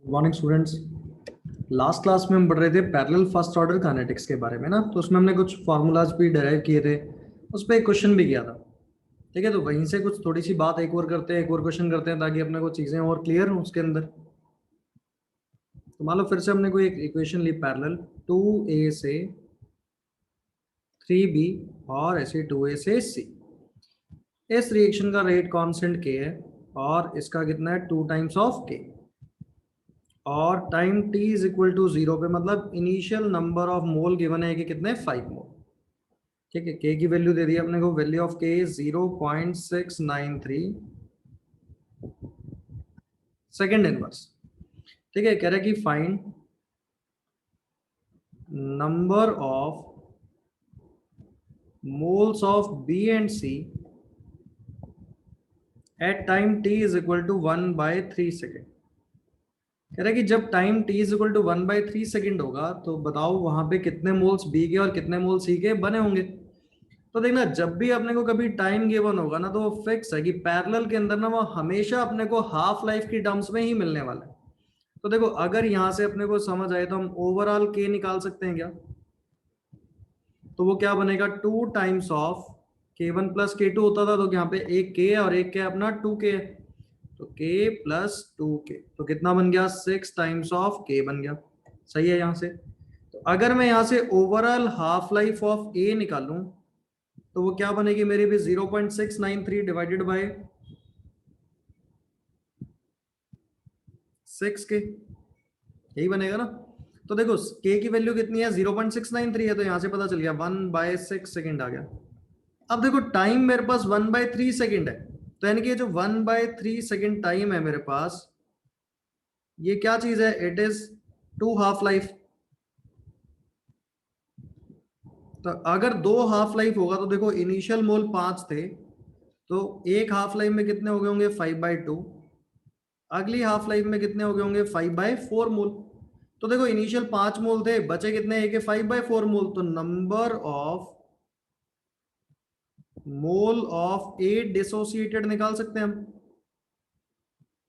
Morning students. Last class में हम पढ़ रहे थे पैरेलल फर्स्ट ऑर्डर काइनेटिक्स के बारे में ना, तो उसमें हमने कुछ फार्मूलाज भी डिराइव किए थे। उस पर एक क्वेश्चन भी किया था। ठीक है, तो वहीं से कुछ थोड़ी सी बात एक और करते हैं, एक और क्वेश्चन करते हैं ताकि अपने को चीज़ें और क्लियर हों उसके अंदर। तो मान लो फिर से हमने कोई एक इक्वेशन ली, पैरेलल 2a से 3b और ऐसे 2a से c। इस रिएक्शन का रेट कांस्टेंट k है और इसका कितना है 2 टाइम्स ऑफ k, और time t is equal to 0 पे, मतलब initial number of mole given है कि कितने 5 मोल। ठीक है, k की वैल्यू दे दी अपने को, value of k 0.693 second inverse. ठीक है, कह रहा है कि find number of moles of b and c at time t is equal to 1/3 second. कह रहा है कि जब time t is equal to 1/3 second होगा तो बताओ वहां पे कितने मोल्स b के और कितने मोल्स c के बने होंगे। तो देखना, जब भी अपने को कभी टाइम गिवन होगा ना, तो वो फिक्स है कि पैरेलल के अंदर ना वो हमेशा अपने को हाफ लाइफ की टर्म्स में ही मिलने वाला है। तो देखो, अगर यहां से अपने को समझ आए तो हम ओवरऑल के निकाल सकते हैं क्या। तो वो क्या बनेगा, 2 times of k1 plus k2 होता था, तो यहाँ पे एक k है और एक क्या अपना 2k है, तो k प्लस 2k, तो कितना बन गया 6 टाइम्स ऑफ k बन गया। सही है यहाँ से। तो अगर मैं यहाँ से overall half life of a निकालूं तो वो क्या बनेगी मेरी भी 0.693 डिवाइडेड बाय 6k, यही बनेगा ना। तो देखो k की वैल्यू कितनी है 0.693 है, तो यहां से पता चल गया 1/6 सेकेंड आ गया। अब देखो टाइम मेरे पास 1/3 सेकेंड है, तो यानी कि ये जो 1/3 सेकेंड टाइम है मेरे पास, ये क्या चीज है, इट इज 2 हाफ लाइफ। तो अगर 2 हाफ लाइफ होगा तो देखो इनिशियल मोल 5 थे, तो एक हाफ लाइफ में कितने हो गए होंगे 5/2, अगली हाफ लाइफ में कितने हो गए होंगे 5/4 मोल। तो देखो इनिशियल 5 मोल थे, बचे कितने, एक 5/4 मोल, तो number of mole of A dissociated निकाल सकते हैं हम।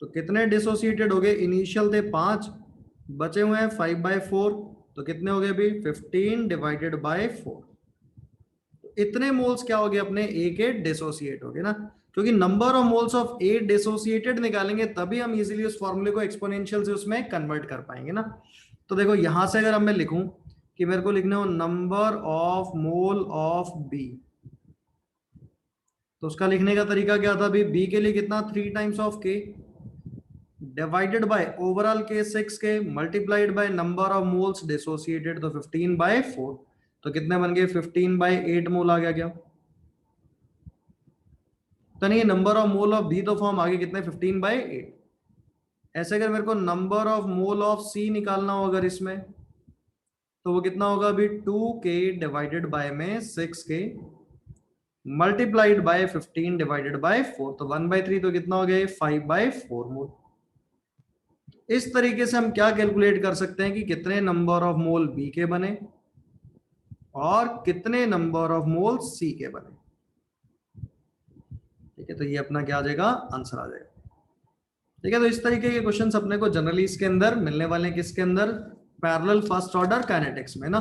तो कितने डिसोसिएटेड हो गए, इनिशियल थे 5, बचे हुए हैं 5/4, तो कितने हो गए अभी 15 डिवाइडेड बाय 4। इतने मोल्स क्या हो गए अपने ए के डिसोसिएट हो गए ना, क्योंकि number of moles of A dissociated निकालेंगे तभी हम इजीली उस फॉर्मूले को एक्सपोनेंशियल से उसमें कन्वर्ट कर पाएंगे ना। तो देखो यहां से अगर मैं लिखूं कि मेरे को लिखना हो number of mole of b, तो उसका लिखने का तरीका क्या था, अभी बी के लिए कितना 3 टाइम्स ऑफ के डिवाइडेड बाय ओवरऑल के 6 के multiplied by number of moles dissociated, तो 15/4, तो कितने बन गए 15/8 मोल आ गया क्या। तो नहीं, number of mole of b तो फॉर्म आगे कितने 15/8। ऐसे अगर मेरे को number of mole of c निकालना हो अगर इसमें, तो वो कितना होगा अभी 2k डिवाइडेड बाय में 6k multiplied by 15 divided by 4, तो 1/3, तो कितना हो गया 5/4 मोल। इस तरीके से हम क्या कैलकुलेट कर सकते हैं कि कितने नंबर ऑफ मोल बी के बने और कितने नंबर ऑफ मोल सी के बने। ठीक है, तो ये अपना क्या आ जाएगा, आंसर आ जाएगा। ठीक है, तो इस तरीके के क्वेश्चंस अपने को जनरली इसके अंदर मिलने वाले हैं, किसके अंदर, पैरेलल फर्स्ट ऑर्डर काइनेटिक्स में ना।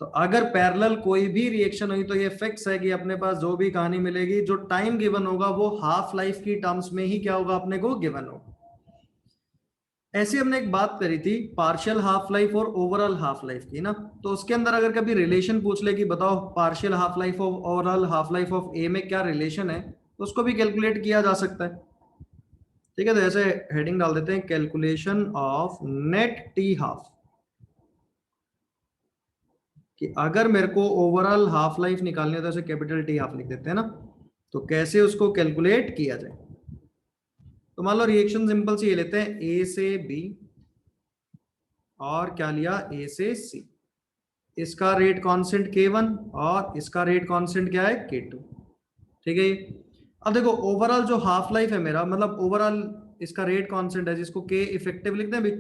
तो अगर पैरेलल कोई भी रिएक्शन हुई तो ये फिक्स है कि अपने पास जो भी कहानी मिलेगी, जो टाइम गिवन होगा वो हाफ लाइफ की टर्म्स में ही क्या होगा अपने को गिवन होगा। ऐसे हमने एक बात करी थी पार्शियल हाफ लाइफ और ओवरऑल हाफ लाइफ की ना, तो उसके अंदर अगर कभी रिलेशन पूछ ले कि बताओ partial half life of overall half life of A में क्या रिलेशन है, तो उसको भी कैलकुलेट किया जा सकता है। ठीक है, तो ऐसे हेडिंग डाल देते हैं calculation of net T half, कि अगर मेरे को ओवरऑल हाफ लाइफ निकालनी है तो ऐसे कैपिटल टी हाफ लिख देते हैं ना, तो कैसे उसको कैलकुलेट किया जाए। तो मान लो रिएक्शन सिंपल से ये लेते हैं, ए से बी और क्या लिया ए से सी, इसका रेट कांस्टेंट k1 और इसका रेट कांस्टेंट क्या है k2। ठीक है, अब देखो ओवरऑल जो हाफ लाइफ है मेरा, मतलब ओवरऑल इसका रेट कांस्टेंट है जिसको k इफेक्टिव लिखते हैं भाई,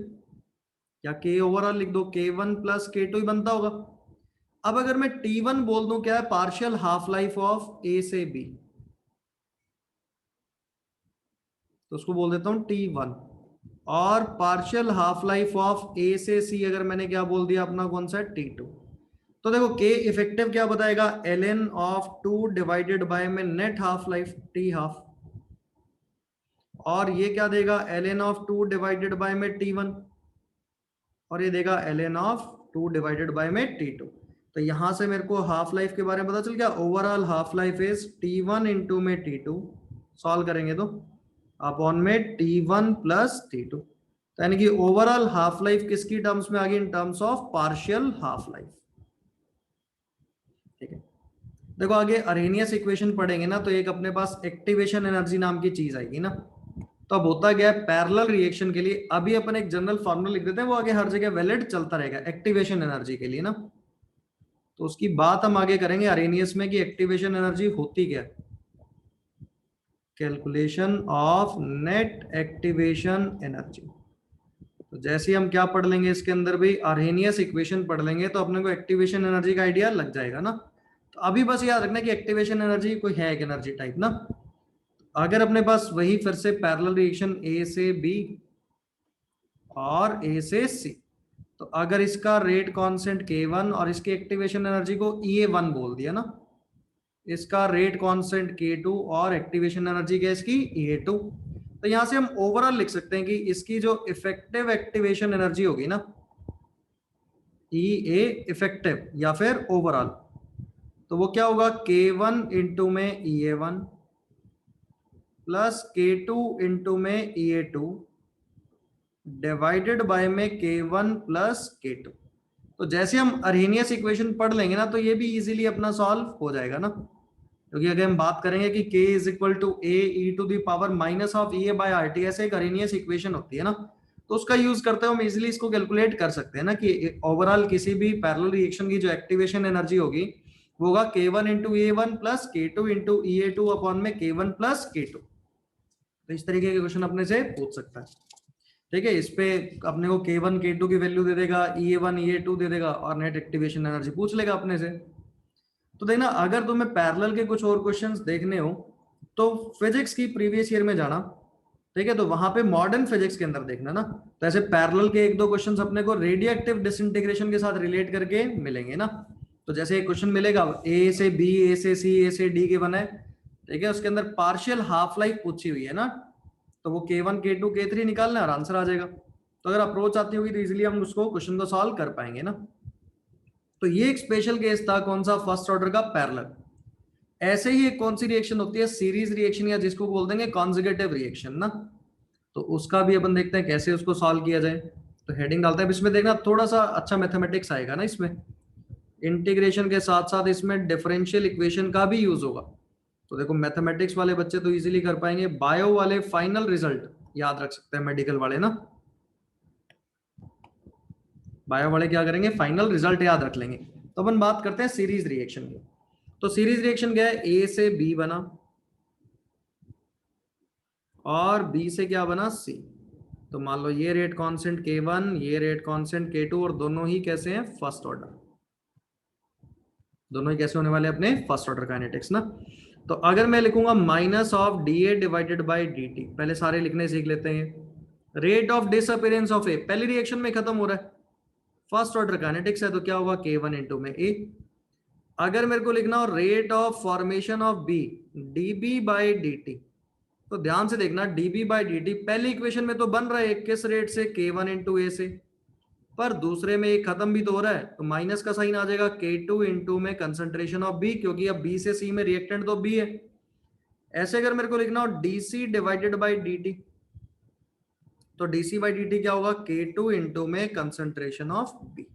या k ओवरऑल लिख दो, k1 प्लस k2 ही बनता होगा। अब अगर मैं t1 बोल दूं, क्या है partial half life of a से b, तो उसको बोल देता हूं t1, और पार्शियल हाफ लाइफ ऑफ ए से सी अगर मैंने क्या बोल दिया अपना कौन सा T2। तो देखो के इफेक्टिव क्या बताएगा, ln ऑफ 2 डिवाइडेड बाय में net half life T half, और ये क्या देगा ln ऑफ 2 डिवाइडेड बाय में T1, और ये देगा ln ऑफ 2 डिवाइडेड बाय में T2। तो यहां से मेरे को हाफ लाइफ के बारे में पता चल गया, overall half life is T1 into में T2, सॉल्व करेंगे तो अपॉन में T1 प्लस T2। तो यानी कि ओवरऑल हाफ लाइफ किसकी टर्म्स में आ गई, in terms of partial half life. ठीक है, देखो आगे अरेनियस इक्वेशन पढ़ेंगे ना, तो एक अपने पास एक्टिवेशन एनर्जी नाम की चीज आएगी ना। तो अब होता गया है पैरेलल रिएक्शन के लिए, अभी अपन एक जनरल फॉर्मूला लिख देते हैं, वो आगे हर जगह वैलिड चलता रहेगा एक्टिवेशन एनर्जी के लिए ना। तो उसकी बात हम आगे करेंगे अरेनियस में कि एक्टिवेशन एनर्जी होती क्या, calculation of net activation energy. तो जैसे हम क्या पढ़ लेंगे इसके अंदर भी अरेनियस इक्वेशन पढ़ लेंगे, तो अपने को एक्टिवेशन एनर्जी का आइडिया लग जाएगा ना। तो अभी बस याद रखना कि एक्टिवेशन एनर्जी कोई है एक एनर्जी टाइप ना। अगर अपने पास वही फिर से पैरेलल रिएक्शन ए से बी और ए से सी, तो अगर इसका रेट कांस्टेंट K1 और इसकी एक्टिवेशन एनर्जी को EA1 बोल दिया ना, इसका रेट कांस्टेंट K2 और एक्टिवेशन एनर्जी क्या इसकी EA2, तो यहां से हम ओवरऑल लिख सकते हैं कि इसकी जो इफेक्टिव एक्टिवेशन एनर्जी होगी ना, EA इफेक्टिव या फिर ओवरऑल, तो वो क्या होगा K1 इंटू में EA1 प्लस K2 इंटू में EA2 डिवाइडेड बाय में K1 प्लस K2। तो जैसे हम अरेनियस इक्वेशन पढ़ लेंगे ना, तो ये भी इजीली अपना सॉल्व हो जाएगा ना, क्योंकि अगर हम बात करेंगे कि K is equal to a e to the power minus of EA by RT, ऐसे एक अरेनियस इक्वेशन होती है ना, तो उसका यूज करते हुए हम इजीली इसको कैलकुलेट कर सकते हैं ना कि ओवरऑल किसी भी पैरेलल रिएक्शन की जो एक्टिवेशन एनर्जी होगी वो होगा K1 into EA1 plus K2 into EA2 upon में K1 प्लस K2। तो इस तरीके के क्वेश्चन अपने से पूछ सकता है। ठीक है, इस पे अपने को K1 K2 की वैल्यू दे देगा, EA1 EA2 दे देगा और नेट एक्टिवेशन एनर्जी पूछ लेगा अपने से। तो देखना अगर तुम्हें पैरेलल के कुछ और क्वेश्चंस देखने हो तो फिजिक्स की प्रीवियस ईयर में जाना, ठीक है, तो वहां पे मॉडर्न फिजिक्स के अंदर देखना ना, तो ऐसे पैरेलल के एक दो क्वेश्चंस अपने को रेडियोएक्टिव डिसइंटीग्रेशन के साथ रिलेट करके मिलेंगे ना। तो जैसे एक क्वेश्चन मिलेगा ए से बी, ए से सी, ए से डी के बना है, ठीक है, उसके अंदर पार्शियल हाफ लाइफ पूछी हुई है ना, तो वो K1 K2 K3 निकालना और आंसर आ जाएगा। तो अगर अप्रोच आती होगी तो इजीली हम उसको क्वेश्चन को सॉल्व कर पाएंगे ना। तो ये एक स्पेशल केस था, कौन सा, फर्स्ट ऑर्डर का पैरेलल। ऐसे ही एक कौन सी रिएक्शन होती है, सीरीज रिएक्शन, या जिसको बोल देंगे कॉन्जुगेटिव रिएक्शन ना, तो उसका भी अपन देखते हैं कैसे उसको सॉल्व किया जाए। तो हेडिंग डालते हैं, इसमें देखना थोड़ा सा अच्छा मैथमेटिक्स आएगा ना इसमें, इंटीग्रेशन के साथ साथ इसमें डिफरेंशियल इक्वेशन का भी यूज होगा। तो देखो मैथमेटिक्स वाले बच्चे तो इजीली कर पाएंगे, बायो वाले फाइनल रिजल्ट याद रख सकते हैं, मेडिकल वाले ना, बायो वाले क्या करेंगे, फाइनल रिजल्ट याद रख लेंगे। तो अपन बात करते हैं सीरीज रिएक्शन की। तो सीरीज रिएक्शन क्या है, ए से बी बना और बी से क्या बना, सी। तो मान लो ये रेट कांस्टेंट K1, ये रेट कांस्टेंट K2, और दोनों ही कैसे हैं, फर्स्ट ऑर्डर, दोनों ही कैसे होने वाले अपने फर्स्ट ऑर्डर काइनेटिक्स ना। तो अगर मैं लिखूंगा minus of dA divided by dt, पहले सारे लिखने सीख लेते हैं। रेट ऑफ डिसअपीयरेंस ऑफ ए पहली रिएक्शन में खत्म हो रहा है, फर्स्ट ऑर्डर काइनेटिक्स है, तो क्या होगा K1 इंटू में ए। अगर मेरे को लिखना हो rate of formation of b, dB by dt, तो ध्यान से देखना dB बाई dt पहली इक्वेशन में तो बन रहा है किस रेट से, K1 इंटू ए से, पर दूसरे में एक खत्म भी तो हो रहा है, तो माइनस का साइन आ जाएगा K2 इंटू में कंसंट्रेशन ऑफ बी, क्योंकि अब बी से सी में रिएक्टेंट तो बी है। ऐसे अगर मेरे को लिखना हो DC डिवाइडेड बाई dt, तो DC बाई dt क्या होगा, K2 इंटू में कंसंट्रेशन ऑफ बी।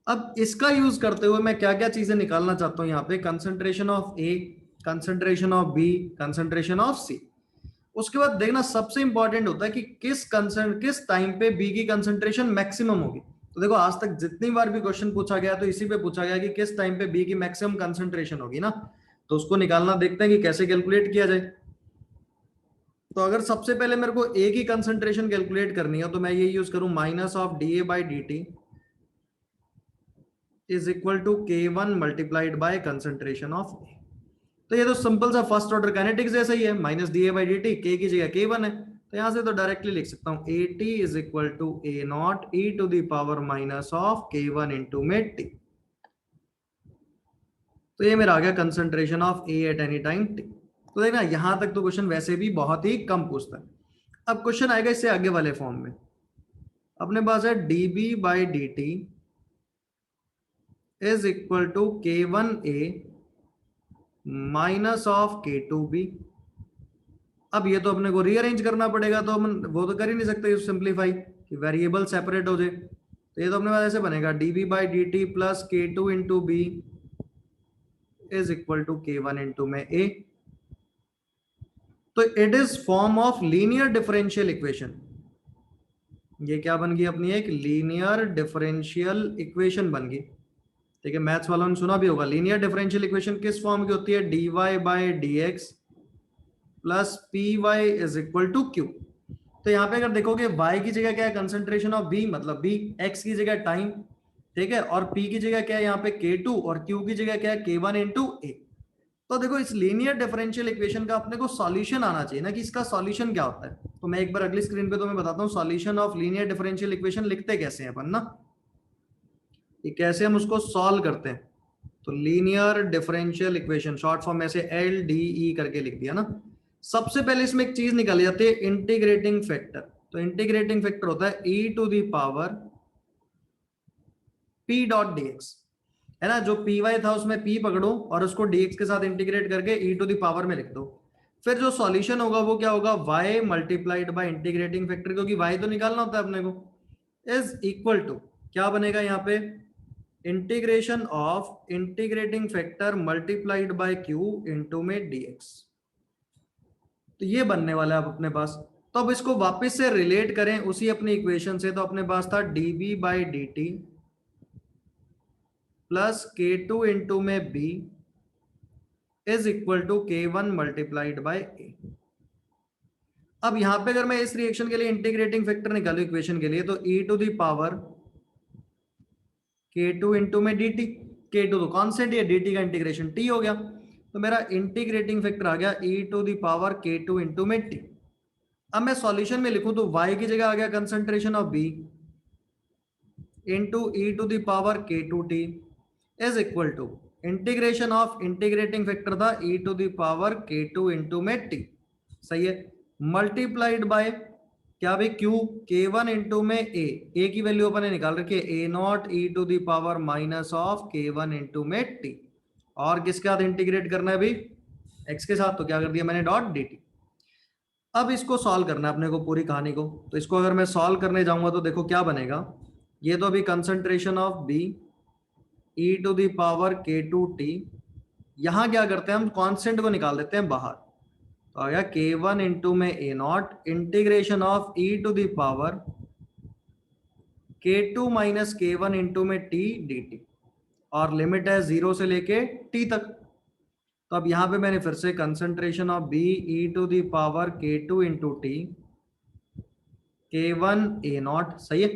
अब इसका यूज करते हुए मैं क्या क्या चीजें निकालना चाहता हूं यहाँ पे, concentration of A, concentration of B, concentration of C. उसके बाद देखना सबसे इंपॉर्टेंट होता है कि किस टाइम पे बी की कंसंट्रेशन मैक्सिमम होगी। तो देखो आज तक जितनी बार भी क्वेश्चन पूछा गया तो इसी पे पूछा गया कि किस टाइम पे बी की मैक्सिमम कंसंट्रेशन होगी ना, तो उसको निकालना देखते हैं कि कैसे कैलकुलेट किया जाए। तो अगर सबसे पहले मेरे को ए की कंसंट्रेशन कैलकुलेट करनी है, तो मैं ये यूज करूं minus of dA by dt is equal to K1 multiplied by concentration of A. तो ये तो सिंपल सा फर्स्ट ऑर्डर काइनेटिक्स जैसा ही है, minus dA by dt, K की जगह K1 है, तो यहां से तो डायरेक्टली लिख सकता हूं a t is equal to a not E to the power minus of के वन इंटू में टी। तो ये मेरा आ गया concentration of a at any time t. तो देखना यहां तक तो क्वेश्चन वैसे भी बहुत ही कम पूछता है। अब क्वेश्चन आएगा इससे आगे वाले फॉर्म में। अपने पास है d B by D t is equal to के वन ए माइनस ऑफ के टू बी। अब ये तो अपने को रीअरेंज करना पड़ेगा, तो हम वो तो कर ही नहीं सकते सिंप्लीफाई कि वेरिएबल सेपरेट हो जाए। तो ये तो अपने पास ऐसे बनेगा D B by D T plus K two into B is equal to के वन इंटू में ए। तो it is form of linear differential equation. ये क्या बन गई अपनी एक लीनियर डिफरेंशियल इक्वेशन बन गई। ठीक है, मैथ्स वालों ने सुना भी होगा लीनियर डिफरेंशियल इक्वेशन किस फॉर्म की होती है, d y by d x plus p y is equal to q. तो यहाँ पे अगर देखोगे y की जगह क्या है कंसंट्रेशन ऑफ b मतलब b, x की जगह टाइम, ठीक है, और p की जगह क्या है यहाँ पे k2 और q की जगह क्या है k1 इंटू a। तो देखो इस लीनियर डिफरेंशियल इक्वेशन का अपने को सॉल्यूशन आना चाहिए ना कि इसका सॉल्यूशन क्या होता है। तो मैं एक बार अगली स्क्रीन पे तो मैं बताता हूँ solution of linear differential equation लिखते कैसे हैं अपन ना, ये कैसे हम उसको सॉल्व करते हैं। तो linear differential equation short form में से LDE करके लिख दिया ना। सबसे पहले इसमें एक चीज निकाली जाती है इंटीग्रेटिंग फैक्टर। तो इंटीग्रेटिंग फैक्टर होता है e to the power p dot dx, है ना। जो py था उसमें p पकड़ो और उसको dx के साथ इंटीग्रेट करके e टू द पावर में लिख दो। फिर जो सॉल्यूशन होगा वो क्या होगा, y multiplied by integrating factor, क्योंकि y तो निकालना होता है अपने को, इज इक्वल टू क्या बनेगा यहाँ पे, integration of integrating factor multiplied by q into में dx। तो ये बनने वाला है अब अपने पास। तो अब इसको वापस से रिलेट करें उसी अपनी इक्वेशन से, तो अपने पास था dB by D T plus K two into में b इज इक्वल टू के वन मल्टीप्लाइड बाई ए। अब यहां पे अगर मैं इस रिएक्शन के लिए इंटीग्रेटिंग फैक्टर निकालू इक्वेशन के लिए, तो e टू द पावर के टू इंटू में डी टी, के टू तो कॉन्स्टेंट है, डी टी का इंटीग्रेशन t हो गया। तो मेरा इंटीग्रेटिंग फैक्टर आ गया e टू द पावर के टू इंटू में टी। अब मैं सॉल्यूशन में लिखूं तो y की जगह आ गया concentration of b into E to the power के two T is equal to integration of integrating factor था e टू द पावर के टू इंटू में टी, सही है, मल्टीप्लाइड बाय क्या भाई q, के वन इंटू में a की वैल्यू अपन ने निकाल रखी है a not E to the power minus of के वन इंटू में टी। और किसके साथ इंटीग्रेट करना है भाई, x के साथ, तो क्या कर दिया मैंने डॉट डी टी। अब इसको सॉल्व करना है अपने को पूरी कहानी को। तो इसको अगर मैं सॉल्व करने जाऊंगा तो देखो क्या बनेगा, ये तो अभी concentration of b e to the power के टू टी, यहां क्या करते हैं हम कांस्टेंट को निकाल देते हैं बाहर। तो आ गया के वन इंटू में A not integration of e to the power के टू माइनस के वन इंटू में टी डी टी, और लिमिट है 0 से लेके t तक। तो अब यहां पे मैंने फिर से concentration of b e to the power के two into t k one a naught, सही है।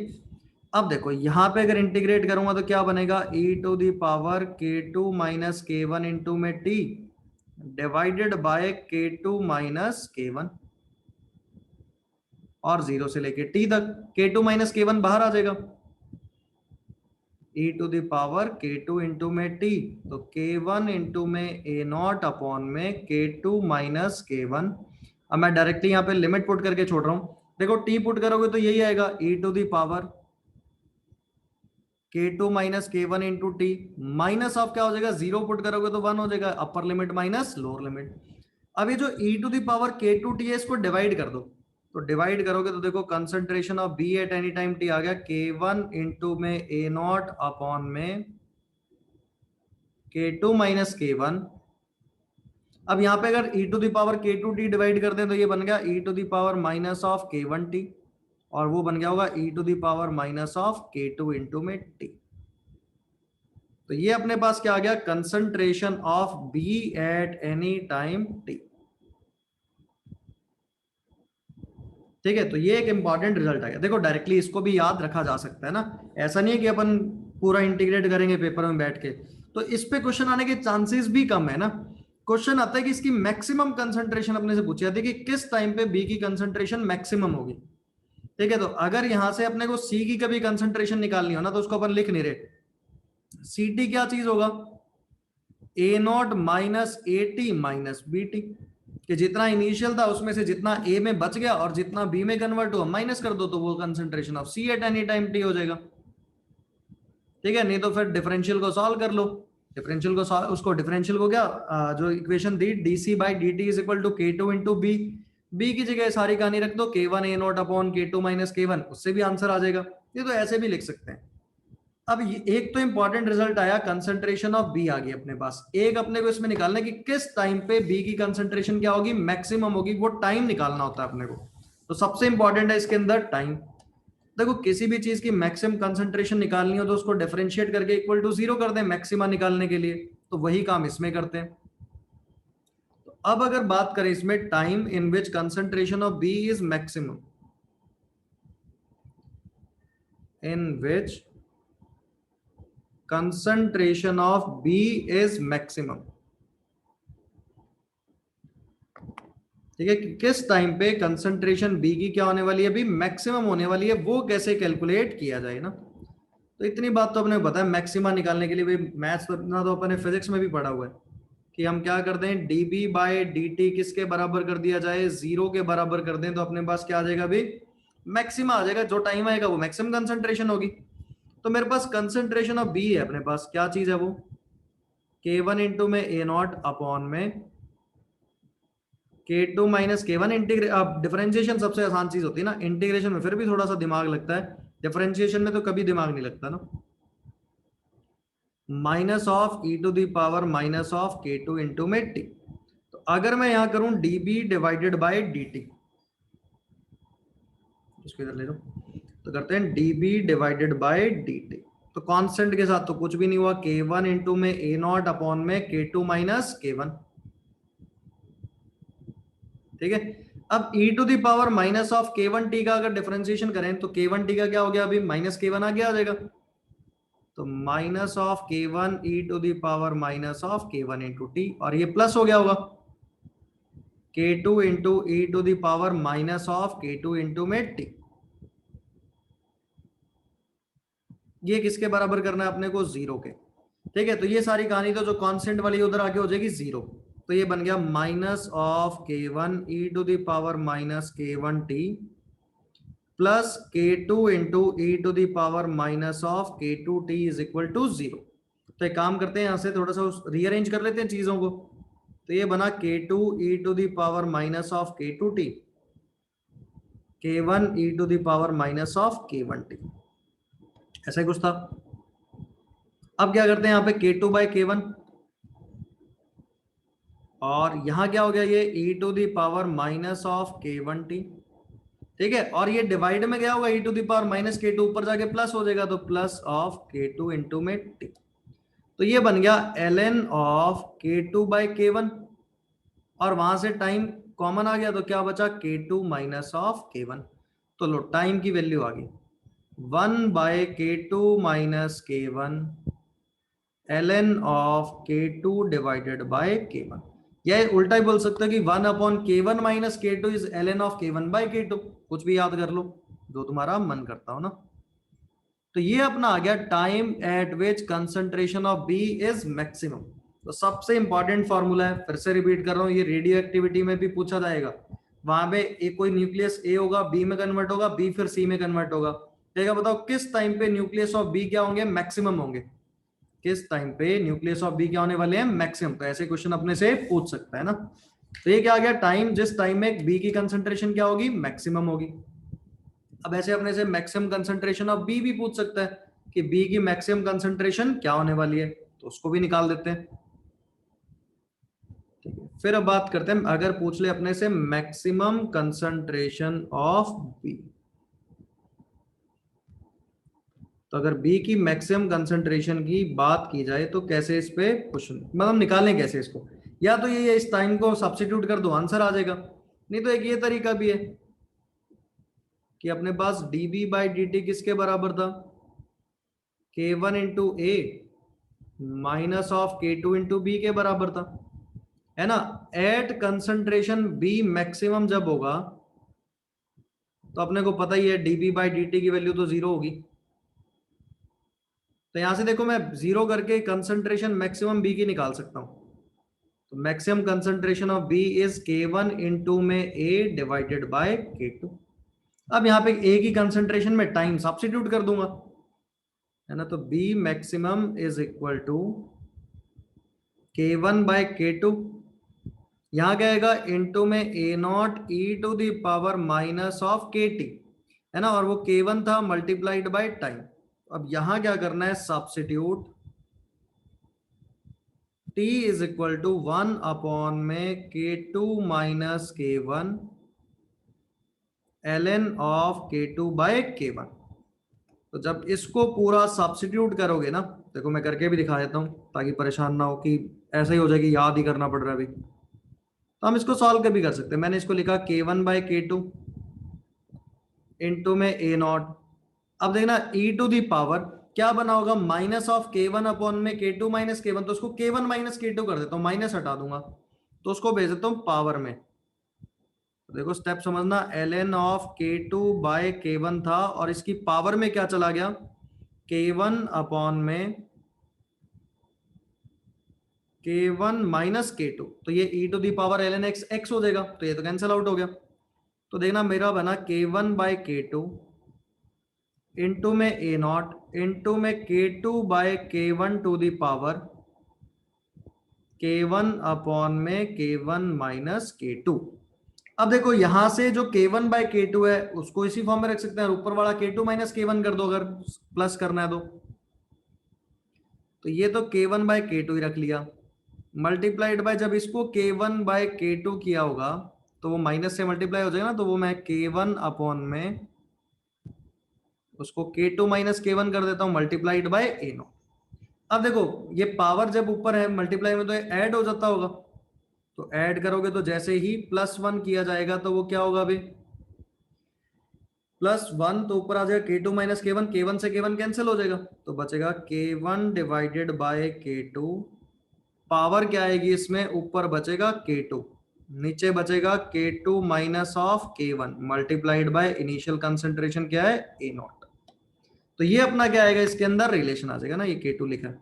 अब देखो यहां पे अगर इंटीग्रेट करूंगा तो क्या बनेगा, e टू द पावर के टू माइनस के वन इंटू में टी डिवाइडेड बाय के टू माइनस के वन, और 0 से लेके t तक के टू माइनस के वन बाहर आ जाएगा, e टू द पावर के टू इंटू में t, तो के वन इंटू में ए नॉट अपॉन में के टू माइनस के वन। अब मैं डायरेक्टली यहाँ पे लिमिट पुट करके छोड़ रहा हूँ। देखो t पुट करोगे तो यही आएगा e टू द पावर के टू माइनस के one into T, minus of क्या हो जाएगा, 0 पुट करोगे तो 1 हो जाएगा, upper limit minus lower limit. अब ये जो e टू द पावर के टू टी है इसको डिवाइड कर दो। तो डिवाइड करोगे तो देखो concentration of b at any time t आ गया के वन इंटू में ए नॉट अपॉन में के टू माइनस के वन। अब यहाँ पे अगर e टू द पावर के टू टी डिवाइड कर दें तो ये बन गया e to the power minus of के वन टी, और वो बन गया होगा e to the power minus of के टू इंटू में टी। तो ये अपने पास क्या आ गया, concentration of b at any time t। ठीक है, तो ये एक इंपॉर्टेंट रिजल्ट आ गया। देखो डायरेक्टली इसको भी याद रखा जा सकता है ना, ऐसा नहीं है कि अपन पूरा इंटीग्रेट करेंगे पेपर में बैठ के, तो इस पे क्वेश्चन आने के चांसेस भी कम है ना। क्वेश्चन आता है कि इसकी मैक्सिमम कंसंट्रेशन अपने से पूछी जाती है कि किस टाइम पे बी की कंसंट्रेशन मैक्सिमम होगी। ठीक है, तो अगर यहां से अपने को सी की कभी कंसंट्रेशन निकालनी हो ना, तो उसको अपन लिख नहीं रहे। सी टी क्या चीज होगा, A not minus A T minus B T, कि जितना इनिशियल था उसमें से जितना ए में बच गया और जितना बी में कन्वर्ट हुआ माइनस कर दो, तो वो concentration of c at any time t हो जाएगा। ठीक है, नहीं तो फिर डिफरेंशियल को सॉल्व कर लो। डिफरेंशियल को उसको डिफरेंशियल को क्या जो इक्वेशन दी d c by D t is equal to k two into b, b की जगह सारी कहानी रख दो k one a naught upon k two minus के वन, उससे भी आंसर आ जाएगा। ये तो ऐसे भी लिख सकते हैं। अब एक तो इंपॉर्टेंट रिजल्ट आया, कंसंट्रेशन ऑफ बी आ गई अपने पास। एक अपने को इसमें निकालना है कि किस टाइम पे बी की कंसंट्रेशन क्या होगी, मैक्सिमम होगी, वो टाइम निकालना होता है अपने को। तो सबसे इंपॉर्टेंट है इसके अंदर टाइम। देखो किसी भी चीज की मैक्सिमम कंसंट्रेशन निकालनी हो तो उसको डिफरेंशिएट करके इक्वल टू जीरो कर दें मैक्सिमा निकालने के लिए, तो वही काम इसमें करते हैं। तो अब अगर बात करें इसमें time in which concentration of b is maximum, in which concentration of b is maximum. ठीक है, किस टाइम पे कंसंट्रेशन बी की क्या होने वाली है, अभी मैक्सिमम होने वाली है, वो कैसे कैलकुलेट किया जाए ना। तो इतनी बात तो अपने पता है, मैक्सिमा निकालने के लिए भाई मैथ्स ना तो अपने फिजिक्स में भी पढ़ा हुआ है कि हम क्या करते हैं, d B by D T किसके बराबर कर दिया जाए, जीरो के बराबर कर दें, तो अपने पास क्या आ जाएगा भाई, मैक्सिमा आ जाएगा। जो टाइम आएगा वो मैक्सिमम कंसंट्रेशन होगी। तो मेरे पास कंसंट्रेशन ऑफ बी है, अपने पास क्या चीज है वो, के वन इंटू में ए नॉट अपॉन में के टू माइनस के वन। अब डिफरेंशिएशन सबसे आसान चीज होती है ना, इंटीग्रेशन में फिर भी थोड़ा सा दिमाग लगता है, डिफरेंशिएशन में तो कभी दिमाग नहीं लगता ना। Minus of e to the power minus of के टू इंटू में टी। तो अगर मैं यहां करूं d b divided by D t, इसको इधर ले लो, तो करते हैं d b divided by D t. तो कांस्टेंट के साथ तो कुछ भी नहीं हुआ, के वन इंटू में ए नॉट अपॉन में के टू माइनस के वन। ठीक है, अब e to the power minus of के वन टी का अगर डिफरेंशिएशन करें तो के वन टी का क्या हो गया, अभी माइनस के वन आ गया, आ जाएगा। तो माइनस ऑफ के one E to the power minus of के वन इंटू टी, और ये प्लस हो गया होगा k two into E to the power minus of के टू इंटू में टी। ये किसके बराबर करना है अपने को, जीरो के। ठीक है, तो ये सारी कहानी तो जो कांस्टेंट वाली उधर आके हो जाएगी जीरो। तो ये बन गया माइनस ऑफ के one E to the power minus के one T plus K two into E to the power minus of के two T is equal to zero. तो एक काम करते हैं, यहां से थोड़ा सा रीअरेंज कर लेते हैं चीजों को। तो ये बना k two e to the power minus of के two t, k one E to the power minus of के वन टी, ऐसा ही कुछ था। अब क्या करते हैं, यहाँ पे के टू बाई के वन, और यहां क्या हो गया, ये E to the power minus of के वन टी। ठीक है, और ये डिवाइड में क्या होगा, E to the power minus के टू, ऊपर जाके प्लस हो जाएगा, तो प्लस ऑफ के टू इंटू में टी। तो ये बन गया एल एन ऑफ के टू बाई के वन, और वहां से टाइम कॉमन आ गया, तो क्या बचा, के टू माइनस ऑफ के वन। तो लो टाइम की वैल्यू आ गई वन बाय के टू माइनस के वन एल एन ऑफ के two divided by k one. यह उल्टा ही बोल सकते हो कि one upon k one minus के two is l N of के वन बाई के टू, कुछ भी याद कर लो जो तुम्हारा मन करता हो ना। तो ये अपना आ गया time at which concentration of b is maximum. तो सबसे इंपॉर्टेंट फॉर्मूला है, फिर से रिपीट कर रहा हूं, ये रेडियो एक्टिविटी में भी पूछा जाएगा। वहां पे एक कोई न्यूक्लियस ए होगा, बी में कन्वर्ट होगा, बी फिर सी में कन्वर्ट होगा। ठीक है, बताओ किस टाइम पे न्यूक्लियस ऑफ बी क्या होंगे, मैक्सिमम होंगे। किस टाइम पे न्यूक्लियस ऑफ बी क्या होने वाले हैं, मैक्सिमम। तो ऐसे क्वेश्चन अपने से पूछ सकता है ना। तो ये क्या आ गया, टाइम जिस टाइम में बी की कंसंट्रेशन क्या होगी, मैक्सिमम होगी। अब ऐसे अपने से मैक्सिमम कंसंट्रेशन ऑफ बी भी पूछ सकता है कि बी की मैक्सिमम कंसंट्रेशन क्या होने वाली है, तो उसको भी निकाल देते हैं। ठीक है, फिर अब बात करते हैं, अगर पूछ ले अपने से मैक्सिमम कंसंट्रेशन ऑफ बी, तो अगर बी की मैक्सिमम कंसंट्रेशन की बात की जाए तो कैसे इस पे क्वेश्चन मतलब निकालें कैसे इसको, या तो ये इस टाइम को सब्स्टिट्यूट कर दो आंसर आ जाएगा, नहीं तो एक ये तरीका भी है कि अपने पास D B by D T किसके बराबर था, K one into A minus of के टू इंटू बी के बराबर था। है ना। एट कंसंट्रेशन बी मैक्सिमम जब होगा तो अपने को पता ही है डीबी बाई डी टी की वैल्यू तो जीरो होगी। तो यहां से देखो मैं जीरो करके कंसंट्रेशन मैक्सिमम बी की निकाल सकता हूं। तो maximum concentration of b is k one into में ए डिवाइडेड बाय के टू। अब यहाँ पे ए की कंसंट्रेशन में टाइम सब्स्टिट्यूट कर दूंगा, है ना। तो B maximum is equal to के वन बाय के टू, यहाँ क्या आएगा इंटू में A not E to the power minus of K T, है ना। और वो के वन था मल्टीप्लाइड बाय टाइम। अब यहां क्या करना है, substitute t is equal to 1 में के टू माइनस के वन ln ऑफ के टू बाय के वन। तो जब इसको पूरा सब्स्टिट्यूट करोगे ना, देखो मैं करके भी दिखा देता हूं ताकि परेशान ना हो कि ऐसा ही हो जाए कि याद ही करना पड़ रहा है अभी। तो हम इसको सॉल्व भी कर सकते हैं। मैंने इसको लिखा के वन बाय के टू इंटू में ए नॉट। अब देखना ई टू दी पावर क्या बना होगा, माइनस ऑफ के वन अपॉन में के टू माइनस के वन। तो उसको के वन माइनस के टू कर देता हूं, माइनस हटा दूंगा तो उसको भेज देता हूं पावर में। तो देखो स्टेप समझना, एल एन ऑफ के टू बाय के वन था और इसकी पावर में क्या चला गया, के वन अपॉन में के वन माइनस के टू। तो ये E to the power L N X X हो जाएगा, तो ये तो कैंसिल आउट हो गया। तो देखना मेरा बना के वन बाय के टू इंटू में ए नॉट इंटू में k two by k one two the power के वन अपॉन में के वन माइनस के टू। अब देखो यहां से जो के वन बाय के टू है उसको इसी फॉर्म में रख सकते हैं, ऊपर वाला के टू माइनस के वन कर दो अगर प्लस करना है तो ये तो के वन बाय के टू ही रख लिया, मल्टीप्लाइड बाय जब इसको के वन बाय के टू किया होगा तो वो माइनस से मल्टीप्लाई हो जाएगा ना, तो वो मैं के वन अपॉन में उसको के टू माइनस के वन कर देता हूं मल्टीप्लाइड बाय ए नो। अब देखो ये पावर जब ऊपर है मल्टीप्लाई में तो ऐड हो जाता होगा, तो ऐड करोगे तो जैसे ही प्लस वन किया जाएगा तो वो क्या होगा, अभी प्लस वन तो ऊपर आ जाएगा के टू माइनस के वन से के वन कैंसिल हो जाएगा तो बचेगा के वन डिवाइडेड बाय के टू। पावर क्या आएगी इसमें, ऊपर बचेगा के टू, नीचे बचेगा के टू माइनस ऑफ के one multiplied by initial concentration क्या है ए नॉट। तो ये अपना क्या आएगा, इसके अंदर रिलेशन आ जाएगा ना, ये के टू लिखा है।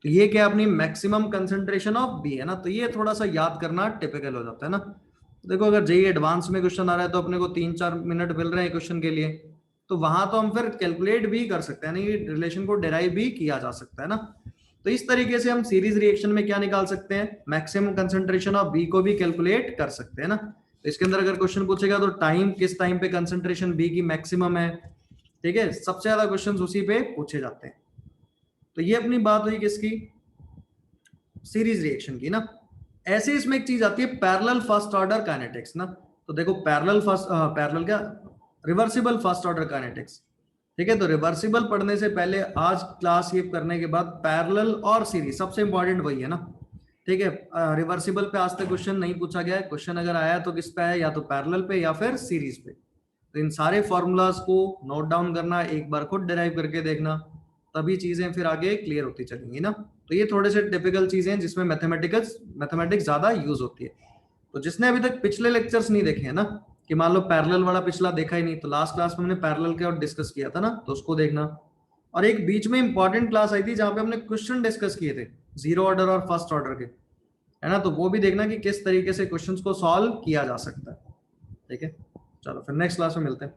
तो ये क्या अपनी मैक्सिमम कंसेंट्रेशन ऑफ बी है ना। तो ये थोड़ा सा याद करना टिपिकल हो जाता है ना। देखो अगर जेई एडवांस में क्वेश्चन आ रहा है तो अपने को 3-4 मिनट मिल रहे हैं क्वेश्चन के लिए, तो वहां तो हम फिर कैलकुलेट भी कर सकते हैं ना, ये रिलेशन को डिराइव भी किया जा सकता है ना। तो इस तरीके से हम सीरीज रिएक्शन में क्या निकाल सकते हैं, मैक्सिमम कंसेंट्रेशन ऑफ बी को भी कैलकुलेट कर सकते हैं ना। तो इसके अंदर अगर क्वेश्चन पूछेगा तो टाइम किस टाइम पे कंसेंट्रेशन बी की मैक्सिमम है, ठीक है, सबसे ज्यादा क्वेश्चन उसी पे पूछे जाते हैं। तो ये अपनी बात हुई किसकी, सीरीज रिएक्शन की ना। ऐसे इसमें एक चीज आती है पैरेलल फर्स्ट ऑर्डर काइनेटिक्स ना। तो देखो पैरेलल क्या, रिवर्सिबल फर्स्ट ऑर्डर काइनेटिक्स, ठीक है। तो रिवर्सिबल पढ़ने से पहले आज क्लास ये करने के बाद पैरेलल और सीरीज सबसे इंपॉर्टेंट वही है ना, ठीक है। रिवर्सिबल पे आज तक क्वेश्चन नहीं पूछा गया है, क्वेश्चन अगर आया तो किस पे है, या तो पैरेलल पे या फिर सीरीज पे। तो इन सारे फॉर्मूलाज को नोट डाउन करना, एक बार खुद डिराइव करके देखना, तभी चीजें फिर आगे क्लियर होती चलेंगी ना। तो ये थोड़े से टिपिकल चीजें हैं जिसमें मैथमेटिक्स ज्यादा यूज होती है। तो जिसने अभी तक पिछले लेक्चर्स नहीं देखे हैं ना, कि मान लो पैरेलल वाला पिछला देखा ही नहीं, तो लास्ट क्लास में हमने पैरेलल के और डिस्कस किया था ना, तो उसको देखना। और एक बीच में इंपॉर्टेंट क्लास आई थी जहां पे हमने क्वेश्चन डिस्कस किए थे जीरो ऑर्डर और फर्स्ट ऑर्डर के, है ना। तो वो भी देखना कि किस तरीके से क्वेश्चंस को सॉल्व किया जा सकता है, ठीक है। चलो फिर नेक्स्ट क्लास में मिलते हैं।